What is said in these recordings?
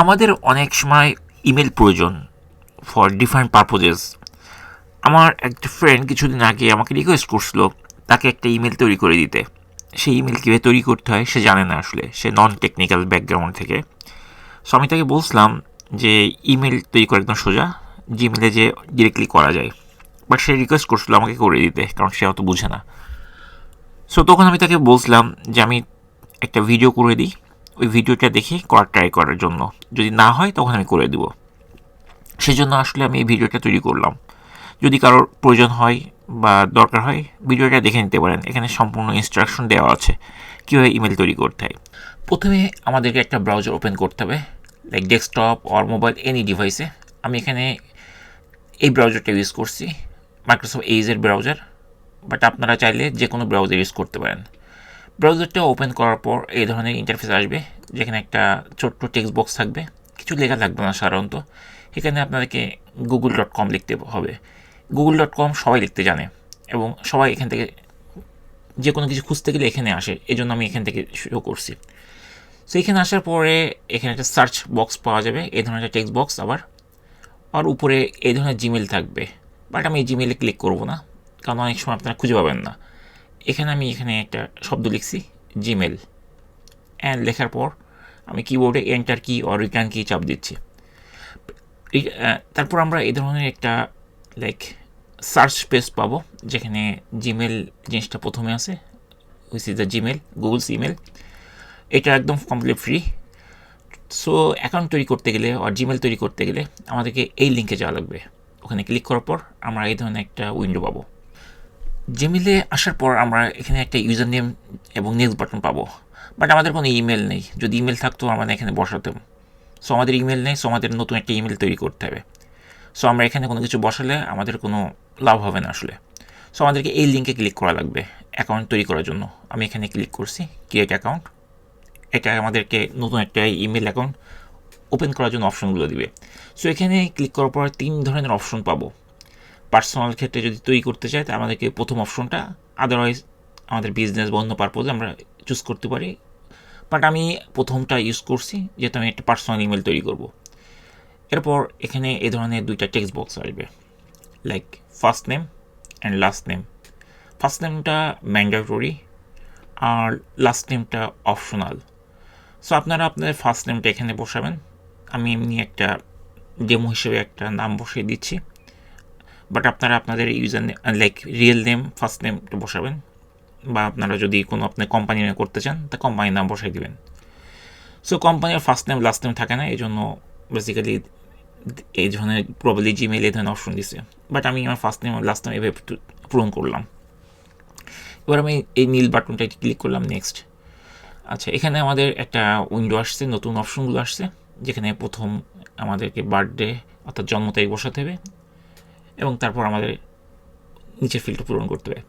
আমাদের অনেক সময় ইমেল প্রয়োজন ফর ডিফারেন্ট পারপোজেস। আমার একটা ফ্রেন্ড কিছুদিন আগে আমাকে রিকোয়েস্ট করছিল তাকে একটা ইমেল তৈরি করে দিতে। সেই ইমেল কীভাবে তৈরি করতে হয় সে জানে না, আসলে সে নন টেকনিক্যাল ব্যাকগ্রাউন্ড থেকে। সো আমি তাকে বলছিলাম যে ইমেল তৈরি করা একদম সোজা, জিমেলে যে ডিরেক্টলি করা যায়। বাট সে রিকোয়েস্ট করছিল আমাকে করে দিতে, কারণ সে অত বুঝে না। সো তখন আমি তাকে বলছিলাম যে আমি একটা ভিডিও করে দিই, ওই ভিডিওটা দেখে ট্রাই করার জন্য। যদি না হয় তখন আমি করে দিব। সেজন্য আসলে আমি এই ভিডিওটা তৈরি করলাম। যদি কারোর প্রয়োজন হয় বা দরকার হয়, ভিডিওটা দেখে নিতে পারেন। এখানে সম্পূর্ণ ইনস্ট্রাকশন দেওয়া আছে কীভাবে ইমেল তৈরি করতে হয়। প্রথমে আমাদেরকে একটা ব্রাউজার ওপেন করতে হবে, like desktop or mobile any ডিভাইসে। আমি এখানে এই ব্রাউজারটা ইউজ করছি, মাইক্রোসফট এজের ব্রাউজার। বাট আপনারা চাইলে যে কোনো ব্রাউজার ইউজ করতে পারেন। ব্রাউজারটা ওপেন করার পর এই ধরনের ইন্টারফেস আসবে, যেখানে একটা ছোট্ট টেক্সট বক্স থাকবে, কিছু লেখা থাকবে না সাধারণত। এখানে আপনাদেরকে google.com লিখতে হবে। google.com সবাই লিখতে জানে এবং সবাই এখান থেকে যে কোনো কিছু খুঁজতে গেলে এখানে আসে, এই জন্য আমি এখান থেকে শুরু করছি। সো এখানে আসার পরে এখানে একটা সার্চ বক্স পাওয়া যাবে, এই ধরনের একটা টেক্সট বক্স। আর উপরে এই ধরনের জিমেল থাকবে, বাট আমি এই জিমেলে ক্লিক করব না, কারণ অনেক সময় আপনারা খুঁজে পাবেন না। এখানে একটা শব্দ লিখছি, জিমেল, অ্যান্ড লেখার পর আমি কিবোর্ডে এন্টার কি অর রিটার্ন কি চাপ দিচ্ছি। তারপর আমরা এই ধরনের একটা লাইক সার্চ স্পেস পাবো, যেখানে জিমেল জিনিসটা প্রথমে আছে, which is the Gmail, Google's email. এটা একদম কমপ্লিট ফ্রি। সো অ্যাকাউন্ট তৈরি করতে গেলে আর জিমেল তৈরি করতে গেলে আমাদেরকে এই লিঙ্কে যাওয়া লাগবে। ওখানে ক্লিক করার পর আমরা এই ধরনের একটা উইন্ডো পাবো। জিমেলে আসার পর আমরা এখানে একটা ইউজার নেম এবং নেক্সট বাটন পাবো। বাট আমাদের কোনো ইমেল নেই। যদি ইমেল থাকতো আমরা এখানে বসাতাম। সো আমাদের ইমেল নেই, সো আমাদের নতুন একটা ইমেল তৈরি করতে হবে। সো আমরা এখানে কোনো কিছু বসালে আমাদের কোনো লাভ হবে না আসলে। সো আমাদেরকে এই লিঙ্কে ক্লিক করা লাগবে অ্যাকাউন্ট তৈরি করার জন্য। আমি এখানে ক্লিক করছি, ক্রিয়েট অ্যাকাউন্ট। এটা আমাদেরকে নতুন একটা ইমেল অ্যাকাউন্ট ওপেন করার জন্য অপশনগুলো দিবে। সো এখানে ক্লিক করার পর 3 ধরনের অপশন পাবো। পার্সোনাল ক্ষেত্রে যদি তৈরি করতে চাই, তাহলে আমাদেরকে প্রথম অপশনটা, আদারওয়াইজ আমাদের বিজনেস বা অন্য পারপোজে আমরা চুজ করতে পারি। বাট আমি প্রথমটা ইউজ করছি, যেহেতু আমি একটা পার্সোনাল ইমেল তৈরি করব। এরপর এখানে এই ধরনের 2টা টেক্সট বক্স আসবে, like first name and last name. First নেমটা ম্যান্ডেটরি আর লাস্ট নেমটা অপশনাল। সো আপনারা আপনাদের ফার্স্ট নেমটা এখানে বসাবেন। আমি এমনি একটা ডেমো হিসেবে একটা নাম বসিয়ে দিচ্ছি। বাট আপনারা আপনাদের user name like real name first নেমটা বসাবেন, বা আপনারা যদি কোনো আপনার কোম্পানি নামে করতে চান তা কোম্পানির নাম বসাই দেবেন। সো কোম্পানির ফার্স্ট নেম লাস্ট নেম থাকে না, এই জন্য বেসিক্যালি এই ধরনের প্রবলি জিমেল এই ধরনের অপশন দিচ্ছে। বাট আমি আমার ফার্স্ট নেম লাস্ট নেম এভাবে পূরণ করলাম। এবার আমি এই নীল বাটনটা ক্লিক করলাম, নেক্সট। আচ্ছা, এখানে আমাদের একটা উইন্ডো আসছে, নতুন অপশনগুলো আসছে, যেখানে প্রথম আমাদেরকে বার্থডে অর্থাৎ জন্ম তারিখ বসাতে হবে এবং তারপর আমাদের নিচের ফিল্ডটা পূরণ করতে হবে।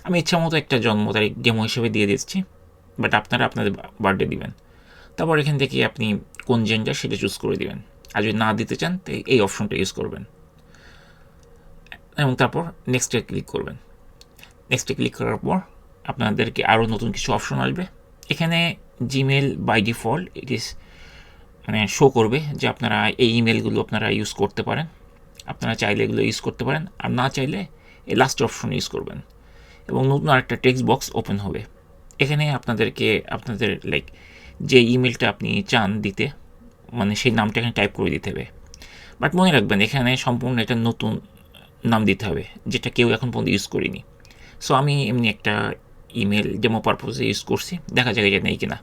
আমি ইচ্ছা মতো একটা জন্ম তারিখ ডেমো হিসেবে দিয়ে দিচ্ছি, বাট আপনারা আপনাদের বার্থডে দিবেন। তারপর এখান থেকে আপনি কোন জেন্ডার সেটা চুজ করে দিবেন, আর যদি না দিতে চান তো এই অপশনটা ইউজ করবেন এবং তারপর নেক্সটে ক্লিক করবেন। নেক্সটে ক্লিক করার পর আপনাদেরকে আরও নতুন কিছু অপশন আসবে। এখানে Gmail by default it is show করবে যে আপনারা এই ইমেলগুলো আপনারা ইউজ করতে পারেন। আপনারা চাইলে এগুলো ইউজ করতে পারেন, আর না চাইলে এই লাস্ট অপশন ইউজ করবেন এবং নতুন আরেকটা টেক্সট বক্স ওপেন হবে। এখানে আপনাদেরকে আপনাদের লাইক যে ইমেলটা আপনি চান দিতে, সেই নামটা এখানে টাইপ করে দিতে হবে। বাট মনে রাখবেন এখানে সম্পূর্ণ একটা নতুন নাম দিতে হবে, যেটা কেউ এখন পর্যন্ত ইউজ করিনি। সো আমি এমনি একটা ইমেল ডেমো পারপোজে ইউজ করছি, দেখা যায় এটা নেই কিনা।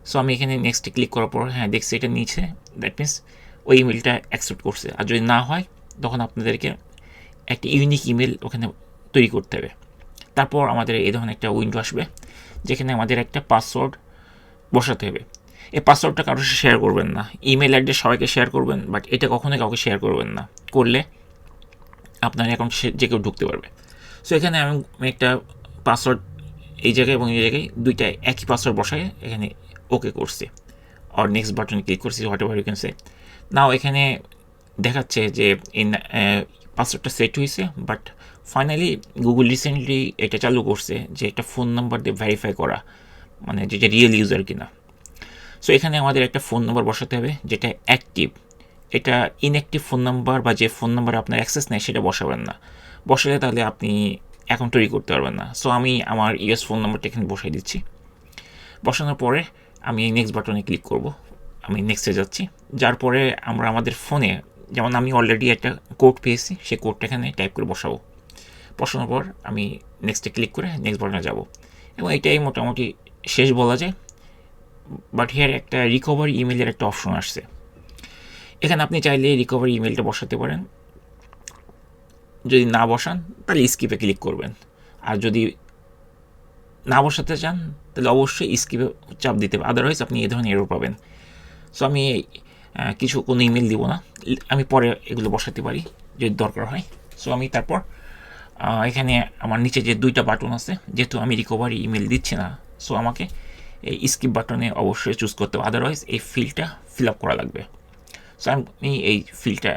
সো আমি এখানে নেক্সটে ক্লিক করার পর হ্যাঁ দেখছি এটা নিচে, দ্যাট মিনস ওই ইমেলটা অ্যাকসেপ্ট করছে। আর যদি না হয় তখন আপনাদেরকে একটা ইউনিক ইমেল ওখানে তৈরি করতে হবে। তারপর আমাদের এই ধরনের একটা উইন্ডো আসবে, যেখানে আমাদের একটা পাসওয়ার্ড বসাতে হবে। এই পাসওয়ার্ডটা কারোর সাথে শেয়ার করবেন না। ইমেল অ্যাড্রেস সবাইকে শেয়ার করবেন, বাট এটা কখনোই কাউকে শেয়ার করবেন না। করলে আপনার অ্যাকাউন্ট যে কেউ ঢুকতে পারবে। সো এখানে আমি একটা পাসওয়ার্ড এই জায়গায় এবং এই জায়গায় দুইটা একই পাসওয়ার্ড বসায় এখানে ওকে করছি, আর নেক্সট বাটনে ক্লিক করছি, whatever you can say. Now এখানে দেখাচ্ছে যে এই পাসওয়ার্ডটা সেট হয়েছে, বাট ফাইনালি গুগল রিসেন্টলি এটা চালু করছে যে একটা ফোন নাম্বার দিয়ে ভেরিফাই করা, যেটা রিয়েল ইউজার কিনা। সো এখানে আমাদের একটা ফোন নাম্বার বসাতে হবে যেটা অ্যাক্টিভ। এটা ইনঅ্যাক্টিভ ফোন নাম্বার বা যে ফোন নাম্বারে আপনার অ্যাক্সেস নেই সেটা বসাবেন না, বসালে তাহলে আপনি অ্যাকাউন্ট তৈরি করতে পারবেন না। সো আমি আমার ইউএস ফোন নাম্বারটা এখানে বসাই দিচ্ছি। বসানোর পরে আমি নেক্সট বাটনে ক্লিক করব। আমি নেক্সটে যাচ্ছি, যার পরে আমরা আমাদের ফোনে, যেমন আমি অলরেডি একটা কোড পেয়েছি, সেই কোডটা এখানে টাইপ করে বসাবো। বসানোর পর আমি নেক্সটে ক্লিক করে নেক্সট বাটনে যাব, এবং এটাই মোটামুটি শেষ বলা যায়। বাট হিয়ার একটা রিকভারি ইমেলের একটা অপশন আসছে। এখানে আপনি চাইলে রিকভারি ইমেলটা বসাতে পারেন, যদি না বসান তাহলে স্কিপে ক্লিক করবেন, আর যদি না বসাতে চান তাহলে অবশ্যই স্কিপে চাপ দিতে হবে, আদারওয়াইজ আপনি এই ধরনের এরর পাবেন। সো আমি কোনো ইমেল দিব না, আমি পরে এগুলো বসাতে পারি যদি দরকার হয়। সো আমি তারপর এখানে আমার নিচে যে দুইটা বাটন আছে, যেহেতু আমি রিকভারি ইমেল দিচ্ছি না, সো আমাকে এই স্কিপ বাটনে অবশ্যই চুজ করতে হবে, আদারওয়াইজ এই ফিল্ডটা ফিল আপ করা লাগবে। সো আমি এই ফিল্ডটা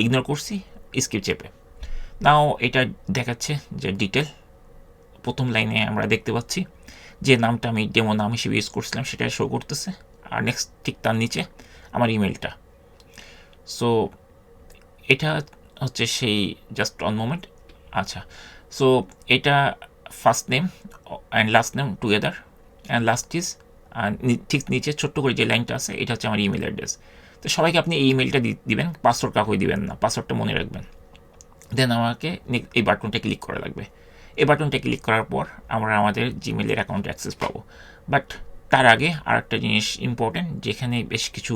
ইগনোর করছি স্কিপ চেপে। নাও এটা দেখাচ্ছে যে ডিটেল, প্রথম লাইনে আমরা দেখতে পাচ্ছি যে নামটা আমি ডেমো নাম হিসেবে ইউজ করছিলাম সেটা শো করতেছে, আর নেক্সট ঠিক তার নিচে আমার ইমেলটা। সো এটা হচ্ছে সেই জাস্ট অন মোমেন্ট। আচ্ছা, সো এটা first name and last name together, and last is ঠিক নিচে ছোট্ট করে যে লাইনটা আছে এটা হচ্ছে আমার ইমেল অ্যাড্রেস। তো সবাইকে আপনি এই ইমেলটা দিবেন, পাসওয়ার্ড কাউকে দিবেন না, পাসওয়ার্ডটা মনে রাখবেন। দেন আমাকে এই বাটনটা ক্লিক করা লাগবে। এই বাটনটা ক্লিক করার পর আমরা আমাদের জিমেলের অ্যাকাউন্টে অ্যাক্সেস পাবো। বাট তার আগে আর একটা জিনিস ইম্পর্টেন্ট, যেখানে বেশ কিছু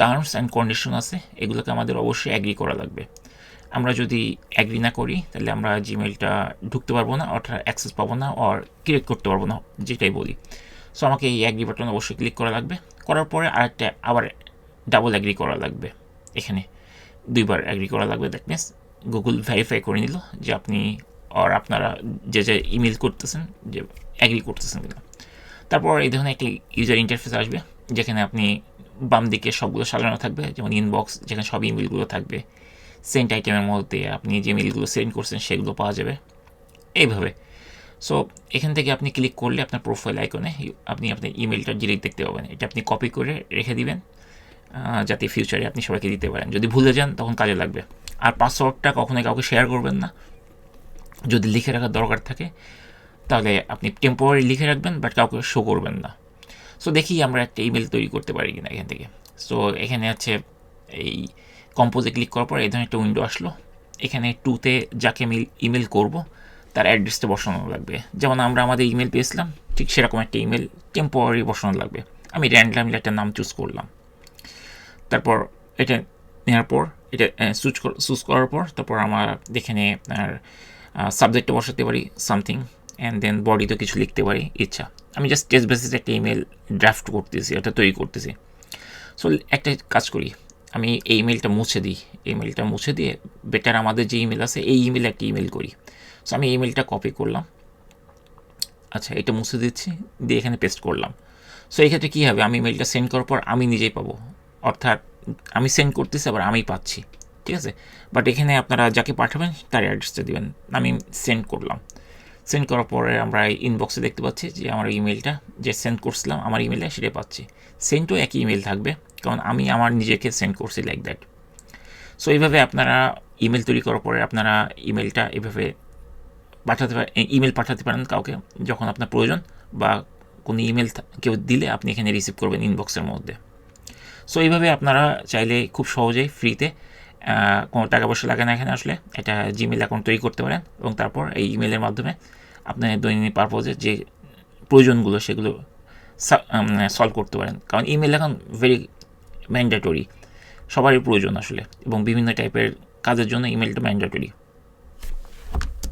টার্মস অ্যান্ড কন্ডিশন আছে, এগুলোকে আমাদের অবশ্যই অ্যাগ্রি করা লাগবে। আমরা যদি অ্যাগ্রি না করি তাহলে আমরা জিমেলটা ঢুকতে পারবো না, অর্থাৎ অ্যাক্সেস পাবো না, আর ক্রিয়েট করতে পারবো না, যেটাই বলি। সো আমাকে এই অ্যাগ্রি বাটন অবশ্যই ক্লিক করা লাগবে। করার পরে আরেকটা আবার ডাবল অ্যাগ্রি করা লাগবে, এখানে দুইবার অ্যাগ্রি করা লাগবে। দ্যাট মিনস গুগল ভেরিফাই করে নিল যে আপনি আর আপনারা যে ইমেল করতেছেন যে অ্যাগ্রি করতেছেন কিনা। তারপর এই ধরনের একটি ইউজার ইন্টারফেস আসবে, যেখানে আপনি বাম দিকে সবগুলো সাজানো থাকবে, যেমন ইনবক্স যেখানে সব ইমেলগুলো থাকবে, সেন্ট আইটেমের মধ্যে আপনি যে মেলগুলো সেন্ড করছেন সেগুলো পাওয়া যাবে এইভাবে। সো এখান থেকে আপনি ক্লিক করলে আপনার প্রোফাইল আইকনে আপনি আপনার ইমেলটা ডিরেক্ট দেখতে পাবেন। এটা আপনি কপি করে রেখে দিবেন, যাতে ফিউচারে আপনি সবাইকে দিতে পারেন। যদি ভুলে যান তখন কাজে লাগবে। আর পাসওয়ার্ডটা কখনোই কাউকে শেয়ার করবেন না, যদি লিখে রাখার দরকার থাকে তাহলে আপনি টেম্পোরারি লিখে রাখবেন, বাট কাউকে শো করবেন না। সো দেখি আমরা একটা ইমেল তৈরি করতে পারি কিনা এখান থেকে। সো এখানে আছে এই কম্পোজে ক্লিক করার পর এই ধরনের একটা উইন্ডো আসলো। এখানে টুতে যাকে আমি ইমেল করব তার অ্যাড্রেসটা বসানো লাগবে, যেমন আমরা আমাদের ইমেল পেয়েছিলাম ঠিক সেরকম একটা ইমেল টেম্পোরারি বসানো লাগবে। আমি র্যান্ডামলি একটা নাম চুজ করলাম। তারপর এটা নেওয়ার পর এটা চুজ করার পর তারপর আমার এখানে আপনার সাবজেক্টটা বসাতে পারি সামথিং, অ্যান্ড দেন বডিতে কিছু লিখতে পারি ইচ্ছা। আমি জাস্ট টেস্ট বেসিসে একটা ইমেল ড্রাফট করতেছি, এটা তৈরি করতেছি। সো একটা কাজ করি, আমি এই ইমেলটা মুছে দিই। ইমেলটা মুছে দিয়ে বেটার আমাদের যে ইমেল আছে এই ইমেলে একটা ইমেল করি। সো আমি ইমেলটা কপি করলাম, আচ্ছা এটা মুছে দিচ্ছি, দিয়ে এখানে পেস্ট করলাম। সো এই ক্ষেত্রে কী হবে, আমি ইমেলটা সেন্ড করার পর আমি নিজেই পাবো, অর্থাৎ আমি সেন্ড করতেছি আবার আমি পাচ্ছি, ঠিক আছে। বাট এখানে আপনারা যাকে পাঠাবেন তার অ্যাড্রেসটা দেবেন। আমি সেন্ড করলাম, সেন্ড করার পরে আমরা ইনবক্সে দেখতে পাচ্ছি যে আমার ইমেলটা যে সেন্ড করছিলাম আমার ইমেলে সেটাই পাচ্ছি। সেন্ডও একই ইমেল থাকবে, কারণ আমি আমার নিজেকে সেন্ড করছি লাইক দ্যাট। সো এইভাবে আপনারা ইমেল তৈরি করার পরে আপনারা ইমেলটা এভাবে ইমেল পাঠাতে পারেন কাউকে যখন আপনার প্রয়োজন, বা কোনো ইমেল কেউ দিলে আপনি এখানে রিসিভ করবেন ইনবক্সের মধ্যে। সো এইভাবে আপনারা চাইলে খুব সহজেই ফ্রিতে কোনো টাকা পয়সা লাগে না এখানে আসলে একটা জিমেল অ্যাকাউন্ট তৈরি করতে পারেন, এবং তারপর এই ইমেলের মাধ্যমে আপনার দৈনন্দিন পারপোজে যে প্রয়োজনগুলো সেগুলো সলভ করতে পারেন। কারণ ইমেল এখন ভেরি ম্যান্ডেটরি, সবারই প্রয়োজন আসলে, এবং বিভিন্ন টাইপের কাজের জন্য ইমেলটা ম্যান্ডেটরি।